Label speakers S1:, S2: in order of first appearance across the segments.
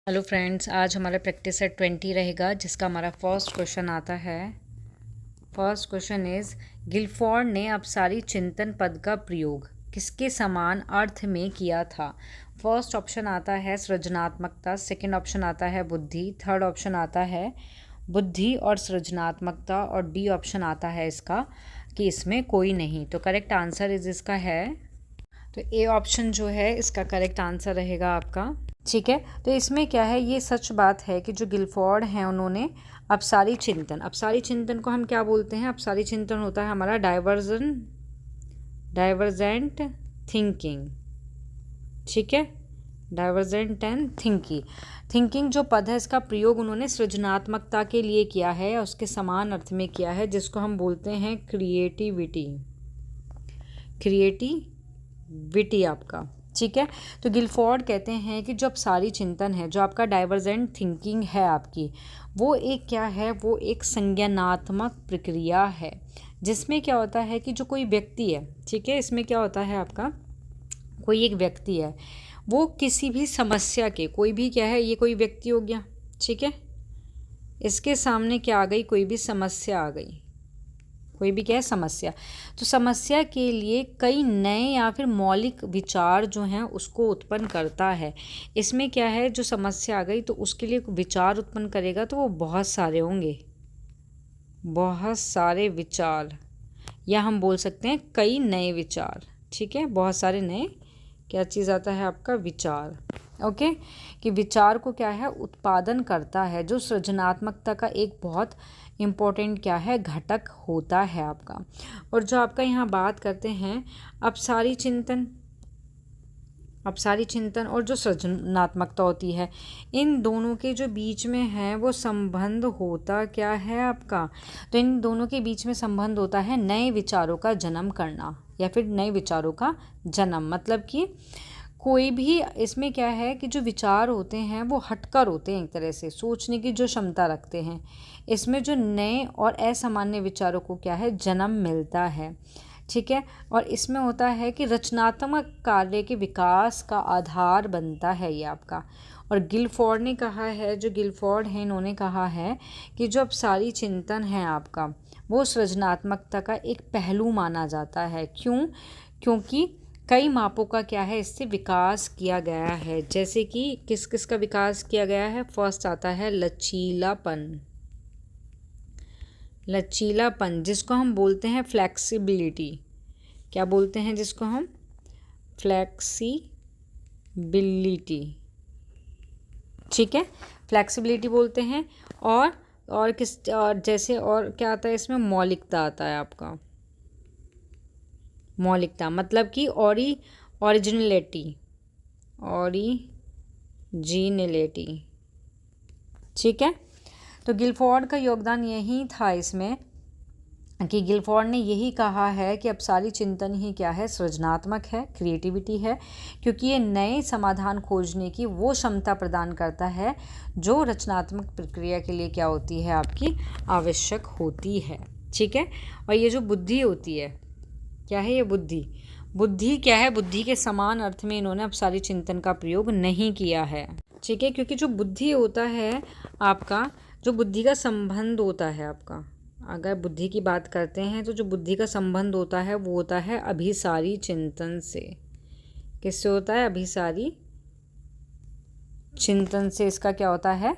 S1: Hello friends, आज हमारा practice set 20 रहेगा, जिसका हमारा फर्स्ट क्वेश्चन आता है। फर्स्ट क्वेश्चन इज, गिलफोर्ड ने अपसारी चिंतन पद का प्रयोग किसके समान अर्थ में किया था? फर्स्ट ऑप्शन आता है सृजनात्मकता, सेकंड ऑप्शन आता है बुद्धि, थर्ड ऑप्शन आता है बुद्धि और सृजनात्मकता, और डी ऑप्शन आता है इसका कि इसमें कोई नहीं। तो करेक्ट आंसर इज इसका है, तो ए ऑप्शन जो है इसका करेक्ट आंसर रहेगा आपका। ठीक है, तो इसमें क्या है, ये सच बात है कि जो गिलफोर्ड हैं उन्होंने अपसारी चिंतन को हम क्या बोलते हैं? अपसारी चिंतन होता है हमारा डाइवर्जेंट थिंकिंग। ठीक है, डाइवर्जेंट एंड थिंकिंग जो पद है, इसका प्रयोग उन्होंने सृजनात्मकता के लिए किया है, उसके समान अर्थ में किया है, जिसको हम बोलते हैं क्रिएटिविटी आपका। ठीक है, तो गिलफोर्ड कहते हैं कि जो अपसारी चिंतन है, जो आपका डाइवर्जेंट थिंकिंग है आपकी, वो एक क्या है, वो एक संज्ञानात्मक प्रक्रिया है, जिसमें क्या होता है कि जो कोई व्यक्ति है, ठीक है, इसमें क्या होता है आपका, कोई एक व्यक्ति है, वो किसी भी समस्या के, कोई भी क्या है, ये कोई व्यक्ति हो गया, ठीक है, इसके सामने क्या आ गई, कोई भी समस्या आ गई, कोई भी क्या है, समस्या, तो समस्या के लिए कई नए या फिर मौलिक विचार जो हैं उसको उत्पन्न करता है। इसमें क्या है, जो समस्या आ गई तो उसके लिए विचार उत्पन्न करेगा, तो वो बहुत सारे होंगे, बहुत सारे विचार, या हम बोल सकते हैं कई नए विचार। ठीक है, बहुत सारे नए क्या चीज़ आता है आपका, विचार। ओके, कि विचार को क्या है, उत्पादन करता है, जो सृजनात्मकता का एक बहुत इम्पोर्टेंट क्या है, घटक होता है आपका। और जो आपका यहाँ बात करते हैं अपसारी चिंतन और जो सृजनात्मकता होती है, इन दोनों के जो बीच में है वो संबंध होता क्या है आपका, तो इन दोनों के बीच में संबंध होता है नए विचारों का जन्म करना, या फिर नए विचारों का जन्म, मतलब कि कोई भी इसमें क्या है कि जो विचार होते हैं वो हटकर होते हैं, एक तरह से सोचने की जो क्षमता रखते हैं, इसमें जो नए और असामान्य विचारों को क्या है, जन्म मिलता है। ठीक है, और इसमें होता है कि रचनात्मक कार्य के विकास का आधार बनता है ये आपका। और गिलफोर्ड ने कहा है, जो गिलफोर्ड है इन्होंने कहा है कि जो अपसारी चिंतन है आपका, वो सृजनात्मकता का एक पहलू माना जाता है। क्योंकि कई मापों का क्या है, इससे विकास किया गया है। जैसे कि किस किस का विकास किया गया है, फर्स्ट आता है लचीलापन, जिसको हम बोलते हैं फ्लेक्सिबिलिटी। क्या बोलते हैं जिसको हम, फ्लेक्सिबिलिटी। ठीक है, फ्लेक्सिबिलिटी बोलते हैं। और जैसे और क्या आता है इसमें, मौलिकता आता है आपका। मौलिकता मतलब कि ओरिजिनलिटी। ठीक है, तो गिलफोर्ड का योगदान यही था इसमें, कि गिलफोर्ड ने यही कहा है कि अपसारी चिंतन ही क्या है, सृजनात्मक है, क्रिएटिविटी है, क्योंकि ये नए समाधान खोजने की वो क्षमता प्रदान करता है जो रचनात्मक प्रक्रिया के लिए क्या होती है, आपकी आवश्यक होती है। ठीक है, और ये जो बुद्धि होती है, क्या है ये बुद्धि क्या है, बुद्धि के समान अर्थ में इन्होंने अपसारी चिंतन का प्रयोग नहीं किया है। ठीक है, क्योंकि जो बुद्धि होता है आपका, जो बुद्धि का संबंध होता है आपका, अगर बुद्धि की बात करते हैं तो जो बुद्धि का संबंध होता है वो होता है अभिसारी चिंतन से। किससे होता है, अभिसारी चिंतन से इसका क्या होता है,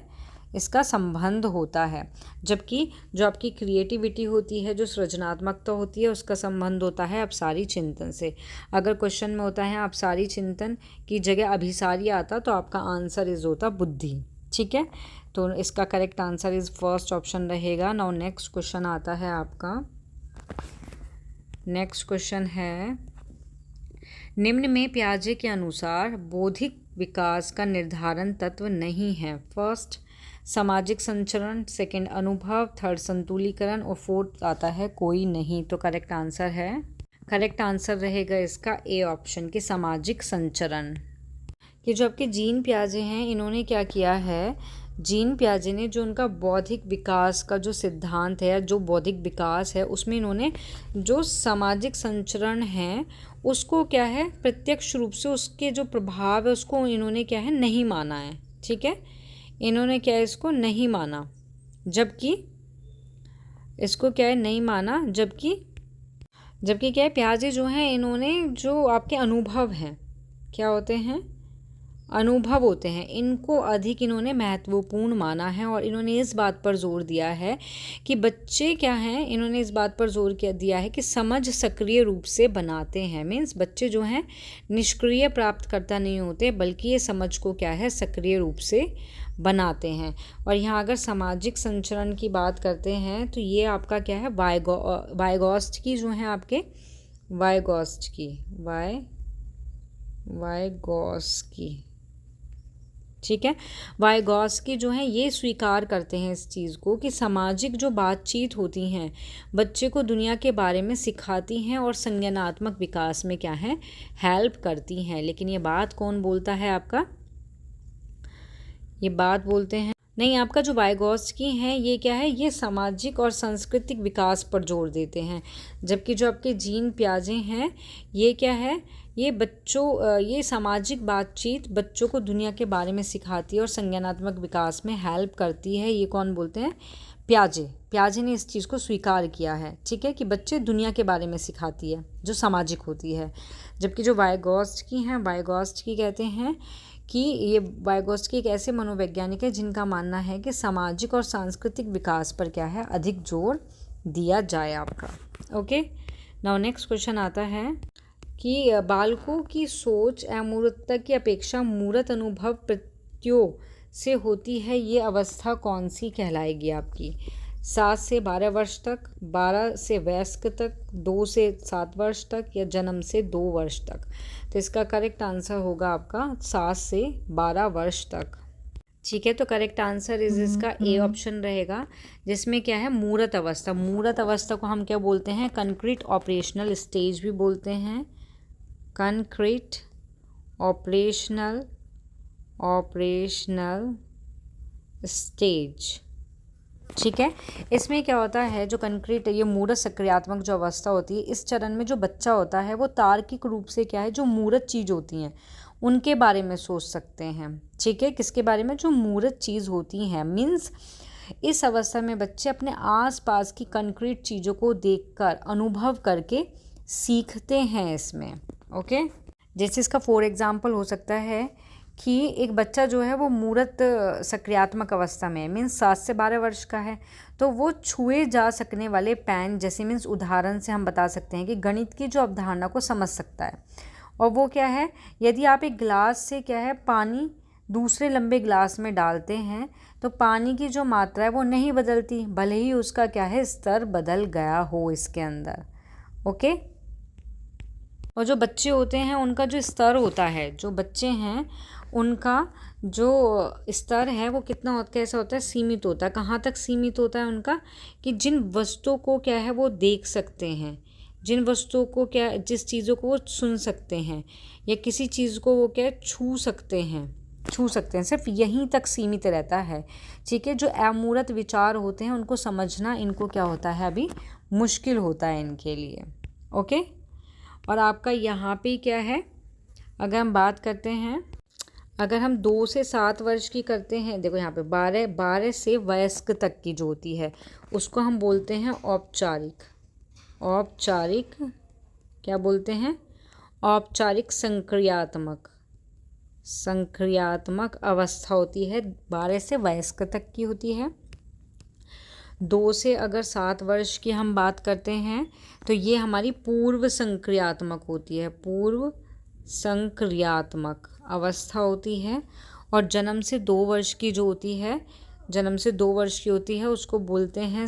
S1: इसका संबंध होता है। जबकि जो आपकी क्रिएटिविटी होती है, जो सृजनात्मकता होती है, उसका संबंध होता है अपसारी चिंतन से। अगर क्वेश्चन में होता है अपसारी चिंतन की जगह अभिसारी आता, तो आपका आंसर इज होता बुद्धि। ठीक है, तो इसका correct answer is first option रहेगा। नाउ नेक्स्ट क्वेश्चन आता है आपका। नेक्स्ट क्वेश्चन है, निम्न में पियाजे के अनुसार बौद्धिक विकास का निर्धारण तत्व नहीं है। फर्स्ट सामाजिक संचरण, सेकंड अनुभव, थर्ड संतुलीकरण, और फोर्थ आता है कोई नहीं। तो करेक्ट आंसर रहेगा इसका ए ऑप्शन के सामाजिक संचरण। ये जो आपके जीन पियाजे हैं, इन्होंने क्या किया है, जीन पियाजे ने जो उनका बौद्धिक विकास का जो सिद्धांत है, जो बौद्धिक विकास है, उसमें इन्होंने जो सामाजिक संचरण है उसको क्या है, प्रत्यक्ष रूप से उसके जो प्रभाव है उसको इन्होंने क्या है, नहीं माना है। ठीक है, इन्होंने क्या है, इसको नहीं माना, जबकि इसको क्या है, नहीं माना, जबकि क्या है, पियाजे जो हैं इन्होंने जो आपके अनुभव हैं, क्या होते हैं, अनुभव होते हैं, इनको अधिक इन्होंने महत्वपूर्ण माना है। और इन्होंने इस बात पर जोर दिया है कि बच्चे क्या हैं, इन्होंने इस बात पर जोर दिया है कि समझ सक्रिय रूप से बनाते हैं। मीन्स बच्चे जो हैं निष्क्रिय प्राप्तकर्ता नहीं होते, बल्कि ये समझ को क्या है, सक्रिय रूप से बनाते हैं। और यहाँ अगर सामाजिक संचरण की बात करते हैं तो ये आपका क्या है, वाइगॉस्की जो है आपके, वाइगॉस्की, ठीक है, वाइगॉस्की जो है ये स्वीकार करते हैं इस चीज़ को कि सामाजिक जो बातचीत होती हैं बच्चे को दुनिया के बारे में सिखाती हैं और संज्ञानात्मक विकास में क्या है, हेल्प करती हैं। लेकिन ये बात कौन बोलता है आपका, ये बात बोलते हैं नहीं, आपका जो वाइगॉस्की हैं ये क्या है, ये सामाजिक और सांस्कृतिक विकास पर जोर देते हैं। जबकि जो आपके जीन पियाजे हैं ये क्या है, ये ये सामाजिक बातचीत बच्चों को दुनिया के बारे में सिखाती है और संज्ञानात्मक विकास में हेल्प करती है। ये कौन बोलते हैं, पियाजे ने इस चीज़ को स्वीकार किया है, ठीक है, कि बच्चे दुनिया के बारे में सिखाती है जो सामाजिक होती है। जबकि जो वाइगॉस्की हैं, वाइगॉस्की कहते हैं कि ये वाइगॉस्की एक ऐसे मनोवैज्ञानिक है जिनका मानना है कि सामाजिक और सांस्कृतिक विकास पर क्या है, अधिक जोर दिया जाए आपका। ओके, नाउ नेक्स्ट क्वेश्चन आता है कि बालकों की सोच अमूर्तता की अपेक्षा मूर्त अनुभव प्रत्यों से होती है, ये अवस्था कौन सी कहलाएगी आपकी? 7 से 12 वर्ष तक, 12 से वयस्क तक, 2 से 7 वर्ष तक, या जन्म से 2 वर्ष तक? तो इसका करेक्ट आंसर होगा आपका 7 से 12 वर्ष तक, ठीक है। तो करेक्ट आंसर इसका ए ऑप्शन रहेगा, जिसमें क्या है, मूर्त अवस्था। मूर्त अवस्था को हम क्या बोलते हैं, कंक्रीट ऑपरेशनल स्टेज भी बोलते हैं, कंक्रीट ऑपरेशनल स्टेज, ठीक है। इसमें क्या होता है, जो कंक्रीट, ये मूर्त सक्रियात्मक जो अवस्था होती है, इस चरण में जो बच्चा होता है वो तार्किक रूप से क्या है, जो मूर्त चीज़ होती हैं उनके बारे में सोच सकते हैं, ठीक है। किसके बारे में, जो मूर्त चीज़ होती हैं। मीन्स इस अवस्था में बच्चे अपने आसपास की कंक्रीट चीज़ों को देखकर, अनुभव करके सीखते हैं इसमें। ओके, जैसे इसका फॉर एग्जांपल हो सकता है कि एक बच्चा जो है वो मूर्त सक्रियात्मक अवस्था में है, मीन्स 7 से 12 वर्ष का है, तो वो छुए जा सकने वाले पेन जैसे, मीन्स उदाहरण से हम बता सकते हैं कि गणित की जो अवधारणा को समझ सकता है। और वो क्या है, यदि आप एक गिलास से क्या है, पानी दूसरे लंबे गिलास में डालते हैं तो पानी की जो मात्रा है वो नहीं बदलती, भले ही उसका क्या है, स्तर बदल गया हो इसके अंदर। ओके, और जो बच्चे होते हैं उनका जो स्तर होता है, जो बच्चे हैं उनका जो स्तर है वो कितना होता, कैसा होता है, सीमित होता है। कहाँ तक सीमित होता है उनका, कि जिन वस्तुओं को क्या है वो देख सकते हैं, जिन वस्तुओं को क्या, जिस चीज़ों को वो सुन सकते हैं, या किसी चीज़ को वो क्या छू सकते हैं, सिर्फ यहीं तक सीमित रहता है, ठीक है। जो अमूर्त विचार होते हैं उनको समझना, इनको क्या होता है, अभी मुश्किल होता है इनके लिए। ओके, और आपका यहाँ पे क्या है, अगर हम बात करते हैं, अगर हम 2 से 7 वर्ष की करते हैं, देखो यहाँ पे 12 से वयस्क तक की जो होती है उसको हम बोलते हैं औपचारिक, क्या बोलते हैं, औपचारिक संक्रियात्मक अवस्था होती है, 12 से वयस्क तक की होती है। 2 से अगर 7 वर्ष की हम बात करते हैं तो ये हमारी पूर्व संक्रियात्मक होती है, पूर्व संक्रियात्मक अवस्था होती है। और जन्म से 2 वर्ष की जो होती है, उसको बोलते हैं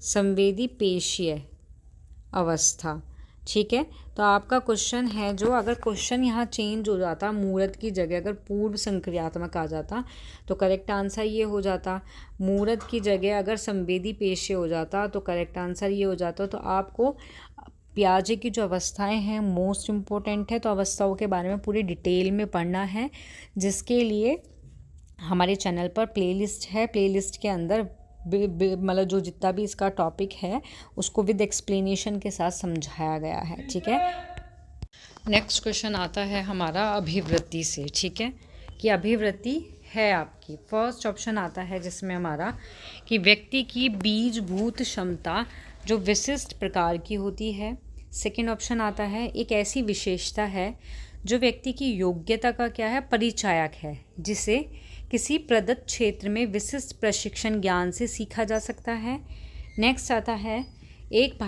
S1: संवेदी पेशीय अवस्था, ठीक है। तो आपका क्वेश्चन है, जो अगर क्वेश्चन यहाँ चेंज हो जाता, मूर्त की जगह अगर पूर्व संक्रियात्मक आ जाता तो करेक्ट आंसर ये हो जाता, मूर्त की जगह अगर संवेदी पेशीय हो जाता तो करेक्ट आंसर ये हो जाता। तो आपको पियाजे की जो अवस्थाएं हैं मोस्ट इम्पोर्टेंट है, तो अवस्थाओं के बारे में पूरी डिटेल में पढ़ना है, जिसके लिए हमारे चैनल पर प्लेलिस्ट है। प्लेलिस्ट के अंदर मतलब जो जितना भी इसका टॉपिक है उसको विद एक्सप्लेनेशन के साथ समझाया गया है, ठीक है। नेक्स्ट क्वेश्चन आता है हमारा अभिवृत्ति से, ठीक है, कि अभिवृत्ति है आपकी। फर्स्ट ऑप्शन आता है जिसमें हमारा कि व्यक्ति की बीजभूत क्षमता जो विशिष्ट प्रकार की होती है। सेकंड ऑप्शन आता है एक ऐसी विशेषता है जो व्यक्ति की योग्यता का क्या है, परिचायक है, जिसे किसी प्रदत्त क्षेत्र में विशिष्ट प्रशिक्षण ज्ञान से सीखा जा सकता है। नेक्स्ट आता है एक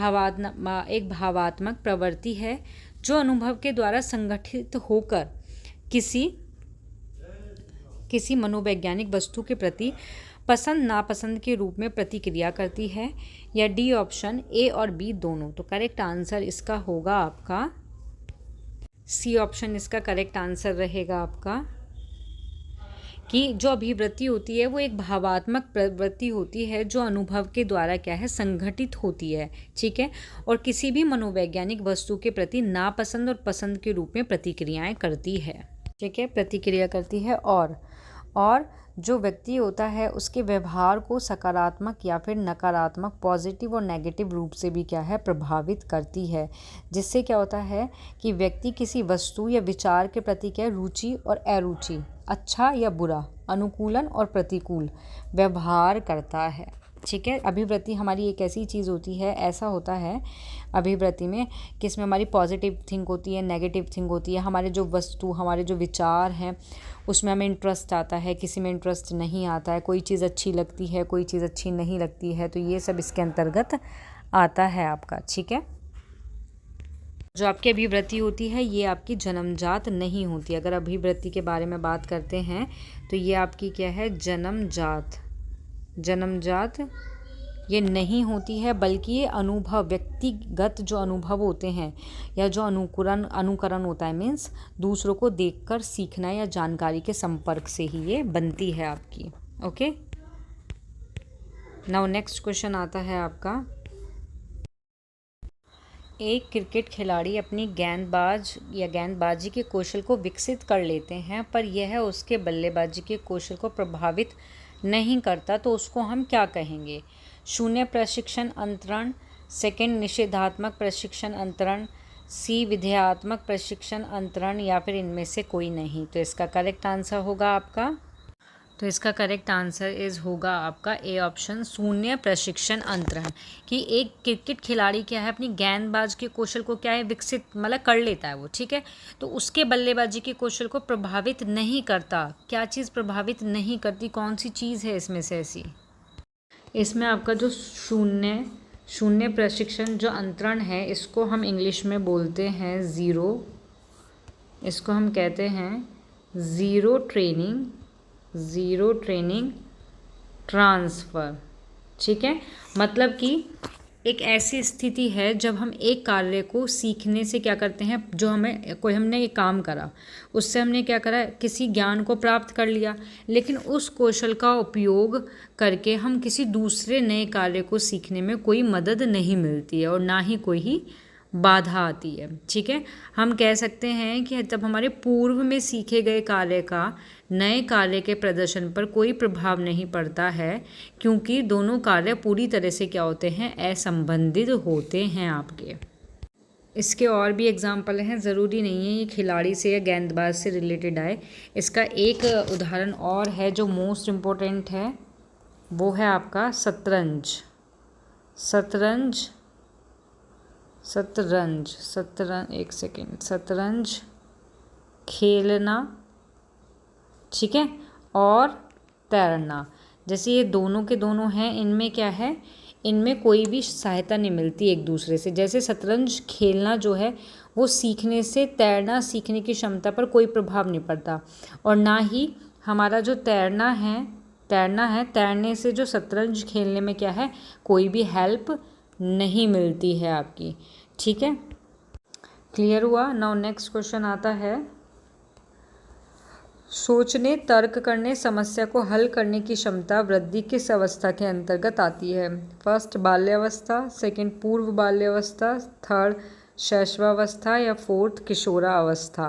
S1: भावात्मक प्रवृत्ति है जो अनुभव के द्वारा संगठित होकर किसी मनोवैज्ञानिक वस्तु के प्रति पसंद नापसंद के रूप में प्रतिक्रिया करती है। या डी ऑप्शन, ए और बी दोनों। तो करेक्ट आंसर इसका होगा आपका सी ऑप्शन, इसका करेक्ट आंसर रहेगा आपका कि जो अभिवृत्ति होती है वो एक भावात्मक प्रवृत्ति होती है जो अनुभव के द्वारा क्या है, संगठित होती है। ठीक है, और किसी भी मनोवैज्ञानिक वस्तु के प्रति नापसंद और पसंद के रूप में प्रतिक्रियाएं करती है। ठीक है, प्रतिक्रिया करती है। और जो व्यक्ति होता है उसके व्यवहार को सकारात्मक या फिर नकारात्मक, पॉजिटिव और नेगेटिव रूप से भी क्या है, प्रभावित करती है। जिससे क्या होता है कि व्यक्ति किसी वस्तु या विचार के प्रति क्या, रुचि और अरुचि, अच्छा या बुरा, अनुकूलन और प्रतिकूल व्यवहार करता है। ठीक है, अभिवृत्ति हमारी एक ऐसी चीज़ होती है, ऐसा होता है अभिवृत्ति में कि इसमें हमारी पॉजिटिव थिंक होती है, नेगेटिव थिंक होती है। हमारे जो वस्तु, हमारे जो विचार हैं उसमें हमें इंटरेस्ट आता है, किसी में इंटरेस्ट नहीं आता है, कोई चीज़ अच्छी लगती है, कोई चीज़ अच्छी नहीं लगती है। तो ये सब इसके अंतर्गत आता है आपका। ठीक है, जो आपकी अभिवृत्ति होती है ये आपकी जन्मजात नहीं होती। अगर अभिवृत्ति के बारे में बात करते हैं तो ये आपकी क्या है, जन्मजात ये नहीं होती है, बल्कि ये अनुभव, व्यक्तिगत जो अनुभव होते हैं या जो अनुकरण होता है, मीन्स दूसरों को देखकर सीखना या जानकारी के संपर्क से ही ये बनती है आपकी। ओके, नाउ नेक्स्ट क्वेश्चन आता है आपका, एक क्रिकेट खिलाड़ी अपनी गेंदबाजी के कौशल को विकसित कर लेते हैं पर यह उसके बल्लेबाजी के कौशल को प्रभावित नहीं करता, तो उसको हम क्या कहेंगे? शून्य प्रशिक्षण अंतरण, सेकंड निषेधात्मक प्रशिक्षण अंतरण, सी विधेयात्मक प्रशिक्षण अंतरण, या फिर इनमें से कोई नहीं। तो इसका करेक्ट आंसर होगा आपका, तो इसका करेक्ट आंसर होगा आपका ए ऑप्शन, शून्य प्रशिक्षण अंतरण। कि एक क्रिकेट खिलाड़ी क्या है, अपनी गेंदबाज के कौशल को क्या है, विकसित मतलब कर लेता है वो। ठीक है, तो उसके बल्लेबाजी के कौशल को प्रभावित नहीं करता। क्या चीज़ प्रभावित नहीं करती, कौन सी चीज़ है इसमें से ऐसी? इसमें आपका जो शून्य प्रशिक्षण जो अंतरण है, इसको हम इंग्लिश में बोलते हैं ज़ीरो, इसको हम कहते हैं ज़ीरो ट्रेनिंग ट्रांसफ़र। ठीक है, मतलब कि एक ऐसी स्थिति है जब हम एक कार्य को सीखने से क्या करते हैं, जो हमने एक काम करा, उससे हमने क्या करा, किसी ज्ञान को प्राप्त कर लिया, लेकिन उस कौशल का उपयोग करके हम किसी दूसरे नए कार्य को सीखने में कोई मदद नहीं मिलती है और ना ही कोई बाधा आती है। ठीक है, हम कह सकते हैं कि जब हमारे पूर्व में सीखे गए कार्य का नए कार्य के प्रदर्शन पर कोई प्रभाव नहीं पड़ता है, क्योंकि दोनों कार्य पूरी तरह से क्या होते हैं, असंबंधित होते हैं आपके। इसके और भी एग्जाम्पल हैं, ज़रूरी नहीं है ये खिलाड़ी से या गेंदबाज से रिलेटेड आए। इसका एक उदाहरण और है जो मोस्ट इम्पोर्टेंट है, वो है आपका शतरंज खेलना। ठीक है, और तैरना, जैसे ये दोनों के दोनों हैं, इनमें क्या है, इनमें कोई भी सहायता नहीं मिलती एक दूसरे से। जैसे शतरंज खेलना जो है वो सीखने से तैरना सीखने की क्षमता पर कोई प्रभाव नहीं पड़ता, और ना ही हमारा जो तैरना है तैरने से जो शतरंज खेलने में क्या है, कोई भी हेल्प नहीं मिलती है आपकी। ठीक है, क्लियर हुआ? नाउ नेक्स्ट क्वेश्चन आता है, सोचने, तर्क करने, समस्या को हल करने की क्षमता वृद्धि किस अवस्था के अंतर्गत आती है? फर्स्ट बाल्यावस्था, सेकंड पूर्व बाल्यावस्था, थर्ड शैशवावस्था, या फोर्थ किशोरावस्था।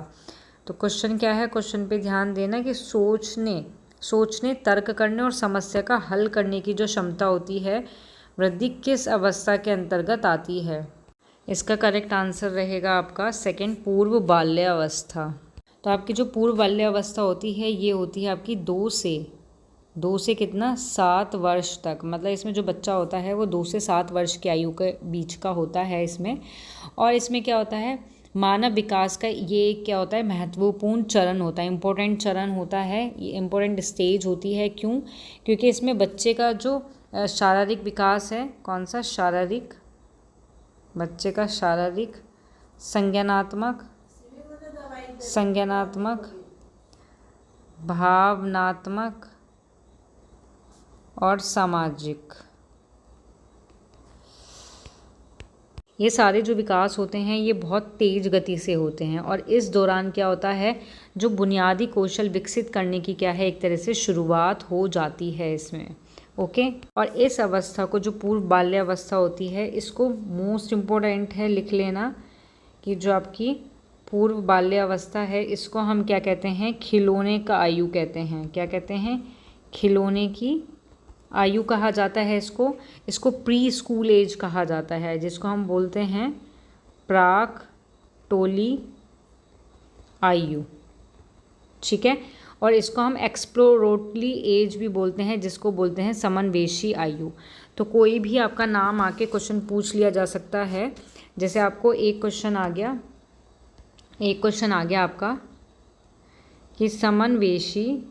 S1: तो क्वेश्चन क्या है, क्वेश्चन पे ध्यान देना कि सोचने, तर्क करने और समस्या का हल करने की जो क्षमता होती है वृद्धि किस अवस्था के अंतर्गत आती है? इसका करेक्ट आंसर रहेगा आपका सेकंड, पूर्व बाल्यावस्था। तो आपकी जो पूर्व बाल्यावस्था होती है ये होती है आपकी 2 से कितना 7 वर्ष तक, मतलब इसमें जो बच्चा होता है वो 2 से 7 वर्ष की आयु के बीच का होता है इसमें। और इसमें क्या होता है, मानव विकास का ये क्या होता है, महत्वपूर्ण चरण होता है, इम्पोर्टेंट चरण होता है, ये इम्पोर्टेंट स्टेज होती है। क्यों? क्योंकि इसमें बच्चे का जो शारीरिक विकास है, कौन सा शारीरिक, बच्चे का शारीरिक, संज्ञानात्मक, भावनात्मक और सामाजिक, ये सारे जो विकास होते हैं ये बहुत तेज़ गति से होते हैं। और इस दौरान क्या होता है, जो बुनियादी कौशल विकसित करने की क्या है, एक तरह से शुरुआत हो जाती है इसमें। ओके, और इस अवस्था को जो पूर्व बाल्यावस्था होती है, इसको मोस्ट इम्पोर्टेंट है लिख लेना कि जो आपकी पूर्व बाल्यावस्था है इसको हम क्या कहते हैं, खिलौने का आयु कहते हैं। क्या कहते हैं? खिलौने की आयु कहा जाता है इसको प्री स्कूल एज कहा जाता है, जिसको हम बोलते हैं प्राक टोली आयु। ठीक है, और इसको हम एक्सप्लोरेटरी एज भी बोलते हैं, जिसको बोलते हैं समन्वेशी आयु। तो कोई भी आपका नाम आके क्वेश्चन पूछ लिया जा सकता है, जैसे आपको एक क्वेश्चन आ गया आपका कि समन्वेशी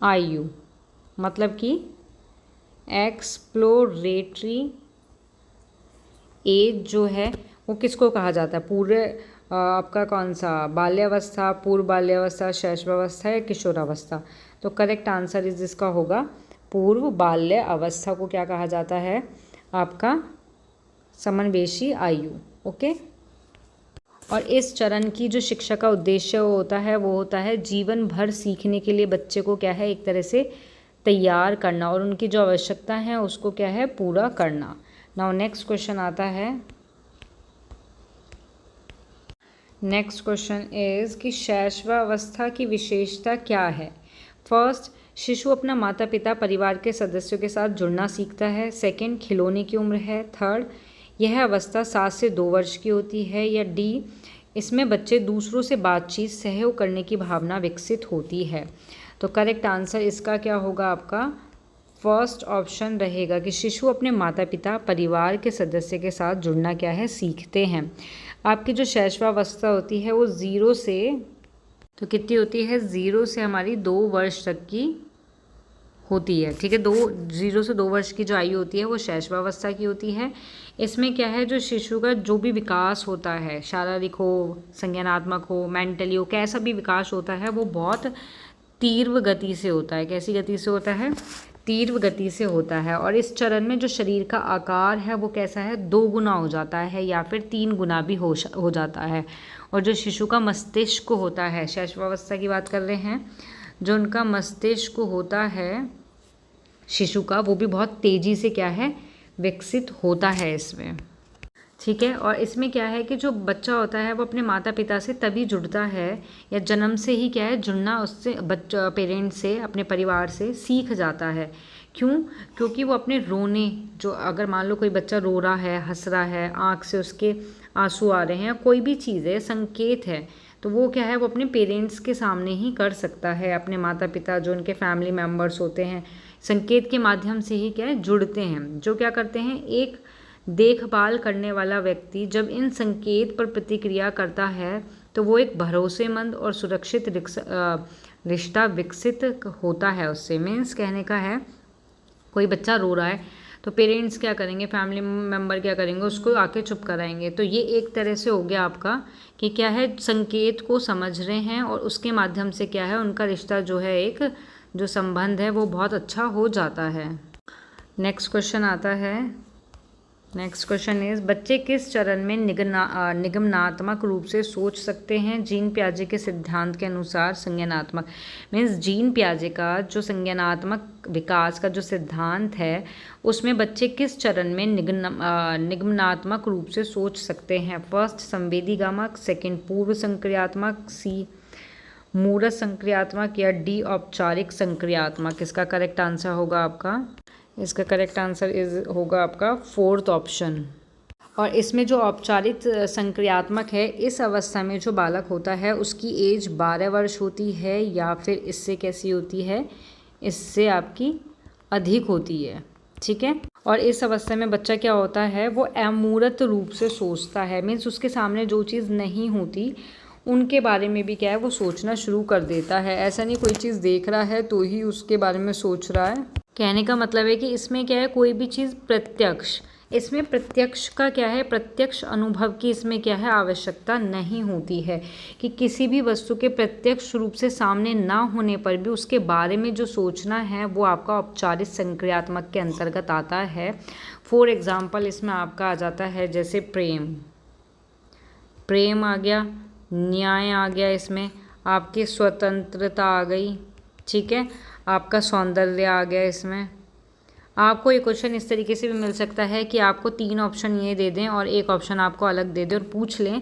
S1: आयु मतलब कि एक्सप्लोरेटरी एज जो है वो किसको कहा जाता है, पूरे आपका कौन सा, बाल्यावस्था, पूर्व बाल्यावस्था, शैशवावस्था या किशोरावस्था? तो करेक्ट आंसर इस इसका होगा पूर्व बाल्य अवस्था को क्या कहा जाता है, आपका समन्वेशी आयु। ओके, और इस चरण की जो शिक्षा का उद्देश्य होता है वो होता है जीवन भर सीखने के लिए बच्चे को क्या है, एक तरह से तैयार करना और उनकी जो आवश्यकता है उसको क्या है, पूरा करना। नाउ नेक्स्ट क्वेश्चन आता है, नेक्स्ट क्वेश्चन इज कि शैशवावस्था की विशेषता क्या है? फर्स्ट, शिशु अपना माता पिता परिवार के सदस्यों के साथ जुड़ना सीखता है। सेकंड, खिलौने की उम्र है। थर्ड, यह अवस्था 7 से 2 वर्ष की होती है। या डी, इसमें बच्चे दूसरों से बातचीत सहयोग करने की भावना विकसित होती है। तो करेक्ट आंसर इसका क्या होगा, आपका फर्स्ट ऑप्शन रहेगा कि शिशु अपने माता पिता परिवार के सदस्य के साथ जुड़ना क्या है, सीखते हैं। आपकी जो शैशवावस्था होती है वो 0 से, तो कितनी होती है, 0 से हमारी 2 वर्ष तक की होती है। ठीक है, 0 से 2 वर्ष की जो आयु होती है वो शैशवावस्था की होती है। इसमें क्या है, जो शिशु का जो भी विकास होता है, शारीरिक हो, संज्ञानात्मक हो, मेंटली हो, कैसा भी विकास होता है वो बहुत तीव्र गति से होता है। कैसी गति से होता है? तीव्र गति से होता है। और इस चरण में जो शरीर का आकार है वो कैसा है, 2 गुना हो जाता है या फिर 3 गुना भी हो जाता है। और जो शिशु का मस्तिष्क होता है, शैशवावस्था की बात कर रहे हैं, जो उनका मस्तिष्क होता है शिशु का, वो भी बहुत तेज़ी से क्या है, विकसित होता है इसमें। ठीक है, और इसमें क्या है कि जो बच्चा होता है वो अपने माता पिता से तभी जुड़ता है, या जन्म से ही क्या है, जुड़ना उससे, बच्चा पेरेंट्स से, अपने परिवार से सीख जाता है। क्यों? क्योंकि वो अपने रोने, जो अगर मान लो कोई बच्चा रो रहा है, हंस रहा है, आँख से उसके आंसू आ रहे हैं, कोई भी चीज़ है, संकेत है, तो वो क्या है, वो अपने पेरेंट्स के सामने ही कर सकता है। अपने माता पिता, जो उनके फैमिली मेम्बर्स होते हैं, संकेत के माध्यम से ही क्या है, जुड़ते हैं। जो क्या करते हैं, एक देखभाल करने वाला व्यक्ति जब इन संकेत पर प्रतिक्रिया करता है तो वो एक भरोसेमंद और सुरक्षित रिश्ता विकसित होता है उससे। मीन्स कहने का है, कोई बच्चा रो रहा है तो पेरेंट्स क्या करेंगे, फैमिली मेम्बर क्या करेंगे, उसको आके चुप कराएंगे। तो ये एक तरह से हो गया आपका कि क्या है, संकेत को समझ रहे हैं और उसके माध्यम से क्या है, उनका रिश्ता जो है, एक जो संबंध है वो बहुत अच्छा हो जाता है। नेक्स्ट क्वेश्चन आता है, नेक्स्ट क्वेश्चन इज, बच्चे किस चरण में निगमनात्मक रूप से सोच सकते हैं? जीन पियाजे के सिद्धांत के अनुसार संज्ञानात्मक, मीन्स जीन पियाजे का जो संज्ञानात्मक विकास का जो सिद्धांत है उसमें बच्चे किस चरण में निगमनात्मक रूप से सोच सकते हैं? फर्स्ट, संवेदीगामक। सेकंड, पूर्व संक्रियात्मक। सी, मूरत संक्रियात्मक। या डी, औपचारिक संक्रियात्मक। इसका करेक्ट आंसर होगा आपका, इसका करेक्ट आंसर होगा आपका फोर्थ ऑप्शन, और इसमें जो औपचारिक संक्रियात्मक है, इस अवस्था में जो बालक होता है उसकी एज 12 वर्ष होती है या फिर इससे कैसी होती है, इससे आपकी अधिक होती है। ठीक है। और इस अवस्था में बच्चा क्या होता है, वो अमूर्त रूप से सोचता है, मीन्स उसके सामने जो चीज़ नहीं होती उनके बारे में भी क्या है वो सोचना शुरू कर देता है। ऐसा नहीं कोई चीज़ देख रहा है तो ही उसके बारे में सोच रहा है। कहने का मतलब है कि इसमें क्या है, कोई भी चीज़ प्रत्यक्ष, इसमें प्रत्यक्ष का क्या है, प्रत्यक्ष अनुभव की इसमें क्या है आवश्यकता नहीं होती है, कि किसी भी वस्तु के प्रत्यक्ष रूप से सामने ना होने पर भी उसके बारे में जो सोचना है वो आपका औपचारिक संक्रियात्मक के अंतर्गत आता है। फॉर एग्जाम्पल इसमें आपका आ जाता है जैसे प्रेम, प्रेम आ गया, न्याय आ गया, इसमें आपकी स्वतंत्रता आ गई। ठीक है। आपका सौंदर्य आ गया। इसमें आपको एक क्वेश्चन इस तरीके से भी मिल सकता है कि आपको 3 ऑप्शन ये दे दें और एक ऑप्शन आपको अलग दे दें और पूछ लें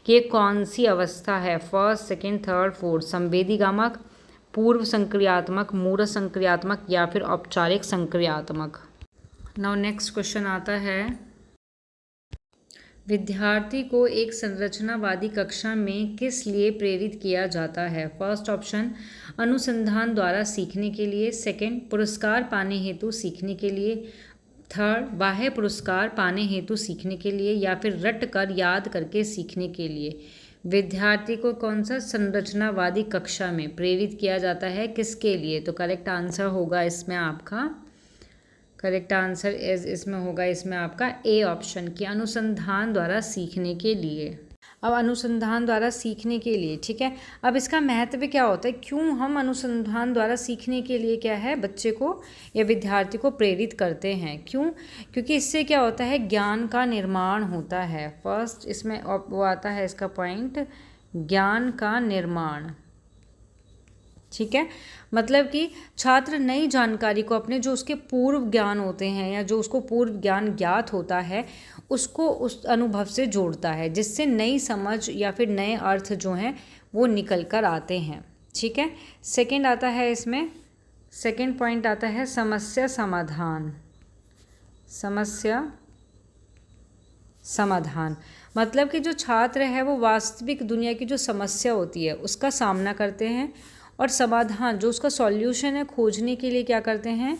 S1: कि ये कौन सी अवस्था है, फर्स्ट, सेकंड, थर्ड, फोर्थ, संवेदीगामक, पूर्व संक्रियात्मक, मूढ़ संक्रियात्मक या फिर औपचारिक संक्रियात्मक। नाउ नेक्स्ट क्वेश्चन आता है, विद्यार्थी को एक संरचनावादी कक्षा में किस लिए प्रेरित किया जाता है? फर्स्ट ऑप्शन अनुसंधान द्वारा सीखने के लिए, सेकंड पुरस्कार पाने हेतु सीखने के लिए, थर्ड बाह्य पुरस्कार पाने हेतु सीखने के लिए या फिर रट कर याद करके सीखने के लिए। विद्यार्थी को कौन सा संरचनावादी कक्षा में प्रेरित किया जाता है, किसके लिए? तो करेक्ट आंसर होगा इसमें आपका, करेक्ट आंसर इसमें होगा इसमें आपका ए ऑप्शन की अनुसंधान द्वारा सीखने के लिए। अब अनुसंधान द्वारा सीखने के लिए, ठीक है, अब इसका महत्व क्या होता है, क्यों हम अनुसंधान द्वारा सीखने के लिए क्या है बच्चे को या विद्यार्थी को प्रेरित करते हैं? क्यों? क्योंकि इससे क्या होता है, ज्ञान का निर्माण होता है। फर्स्ट इसमें वो आता है इसका पॉइंट, ज्ञान का निर्माण। ठीक है, मतलब कि छात्र नई जानकारी को अपने जो उसके पूर्व ज्ञान होते हैं या जो उसको पूर्व ज्ञान ज्ञात होता है उसको उस अनुभव से जोड़ता है, जिससे नई समझ या फिर नए अर्थ जो हैं वो निकल कर आते हैं। ठीक है। सेकंड आता है इसमें, सेकंड पॉइंट आता है समस्या समाधान। समस्या समाधान मतलब कि जो छात्र है वो वास्तविक दुनिया की जो समस्या होती है उसका सामना करते हैं और समाधान जो उसका सॉल्यूशन है खोजने के लिए क्या करते हैं,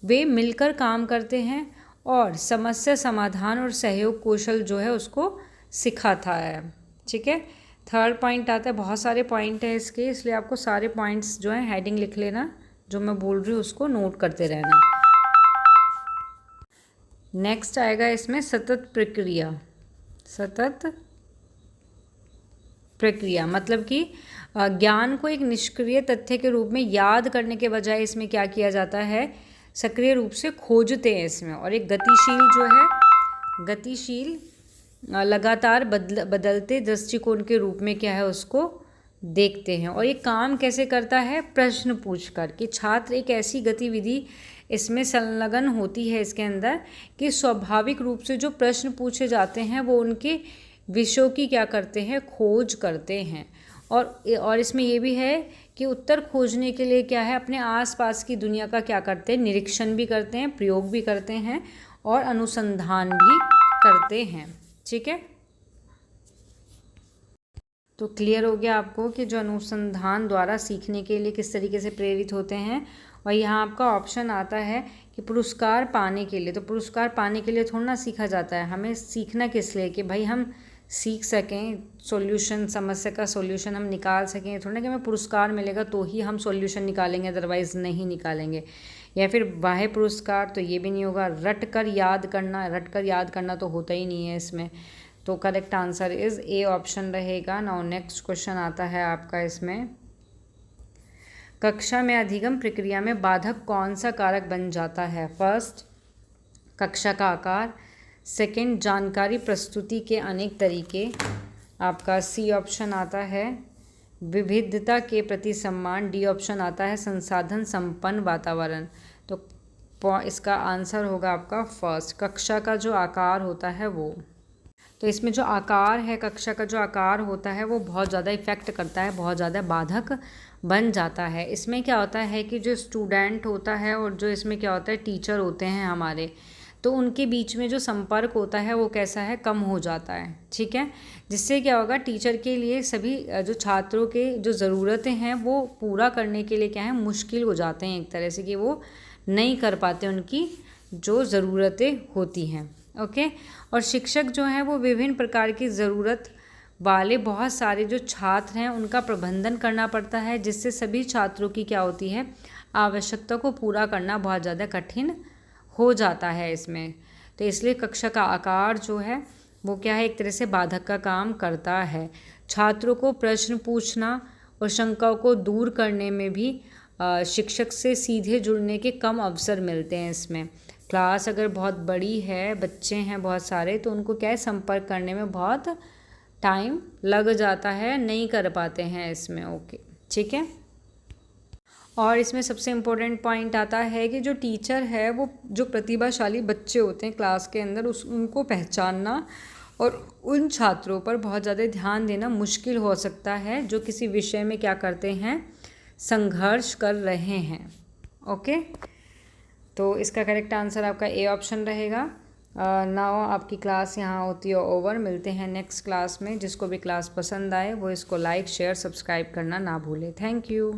S1: वे मिलकर काम करते हैं और समस्या समाधान और सहयोग कौशल जो है उसको सिखाता है। ठीक है। थर्ड पॉइंट आता है, बहुत सारे पॉइंट हैं इसके, इसलिए आपको सारे पॉइंट्स जो हैं हेडिंग लिख लेना, जो मैं बोल रही हूँ उसको नोट करते रहना। नेक्स्ट आएगा इसमें सतत प्रक्रिया। सतत प्रक्रिया मतलब कि ज्ञान को एक निष्क्रिय तथ्य के रूप में याद करने के बजाय इसमें क्या किया जाता है, सक्रिय रूप से खोजते हैं इसमें, और एक गतिशील जो है, गतिशील लगातार बदलते दृष्टिकोण के रूप में क्या है उसको देखते हैं। और ये काम कैसे करता है, प्रश्न पूछकर, कि छात्र एक ऐसी गतिविधि इसमें संलग्न होती है इसके अंदर कि स्वाभाविक रूप से जो प्रश्न पूछे जाते हैं वो उनके विषयों की क्या करते हैं, खोज करते हैं। और इसमें ये भी है कि उत्तर खोजने के लिए क्या है, अपने आसपास की दुनिया का क्या करते हैं, निरीक्षण भी करते हैं, प्रयोग भी करते हैं और अनुसंधान भी करते हैं। ठीक है, तो क्लियर हो गया आपको कि जो अनुसंधान द्वारा सीखने के लिए किस तरीके से प्रेरित होते हैं। और यहाँ आपका ऑप्शन आता है कि पुरस्कार पाने के लिए, तो पुरस्कार पाने के लिए थोड़ा ना सीखा जाता है, हमें सीखना किस लिए, कि भाई हम सीख सकें, सॉल्यूशन, समस्या का सॉल्यूशन हम निकाल सकें, थोड़ा ना कि हमें पुरस्कार मिलेगा तो ही हम सॉल्यूशन निकालेंगे, अदरवाइज़ नहीं निकालेंगे। या फिर बाह्य पुरस्कार, तो ये भी नहीं होगा। रट कर याद करना तो होता ही नहीं है इसमें, तो correct answer is A option रहेगा। नाउ नेक्स्ट क्वेश्चन आता है आपका इसमें, कक्षा में अधिगम प्रक्रिया में बाधक कौन सा कारक बन जाता है? फर्स्ट कक्षा का आकार, सेकंड जानकारी प्रस्तुति के अनेक तरीके, आपका सी ऑप्शन आता है विविधता के प्रति सम्मान, डी ऑप्शन आता है संसाधन संपन्न वातावरण। तो इसका आंसर होगा आपका फर्स्ट, कक्षा का जो आकार होता है वो। तो इसमें जो आकार है, कक्षा का जो आकार होता है वो बहुत ज़्यादा इफ़ेक्ट करता है, बहुत ज़्यादा बाधक बन जाता है। इसमें क्या होता है कि जो स्टूडेंट होता है और जो इसमें क्या होता है टीचर होते हैं हमारे, तो उनके बीच में जो संपर्क होता है वो कैसा है, कम हो जाता है। ठीक है, जिससे क्या होगा, टीचर के लिए सभी जो छात्रों के जो ज़रूरतें हैं वो पूरा करने के लिए क्या है, मुश्किल हो जाते हैं एक तरह से, कि वो नहीं कर पाते उनकी जो ज़रूरतें होती हैं। ओके, और शिक्षक जो हैं वो विभिन्न प्रकार की ज़रूरत वाले बहुत सारे जो छात्र हैं उनका प्रबंधन करना पड़ता है, जिससे सभी छात्रों की क्या होती है, आवश्यकता को पूरा करना बहुत ज़्यादा कठिन हो जाता है इसमें। तो इसलिए कक्षा का आकार जो है वो क्या है, एक तरह से बाधक का काम करता है। छात्रों को प्रश्न पूछना और शंकाओं को दूर करने में भी शिक्षक से सीधे जुड़ने के कम अवसर मिलते हैं इसमें। क्लास अगर बहुत बड़ी है, बच्चे हैं बहुत सारे, तो उनको क्या है, संपर्क करने में बहुत टाइम लग जाता है, नहीं कर पाते हैं इसमें। ओके, ठीक है। और इसमें सबसे इम्पोर्टेंट पॉइंट आता है कि जो टीचर है वो जो प्रतिभाशाली बच्चे होते हैं क्लास के अंदर, उनको पहचानना और उन छात्रों पर बहुत ज़्यादा ध्यान देना मुश्किल हो सकता है जो किसी विषय में क्या करते हैं, संघर्ष कर रहे हैं। ओके, तो इसका करेक्ट आंसर आपका ए ऑप्शन रहेगा। नाउ आपकी क्लास यहाँ होती है ओवर। मिलते हैं नेक्स्ट क्लास में। जिसको भी क्लास पसंद आए वो इसको लाइक, शेयर, सब्सक्राइब करना ना भूले। Thank you.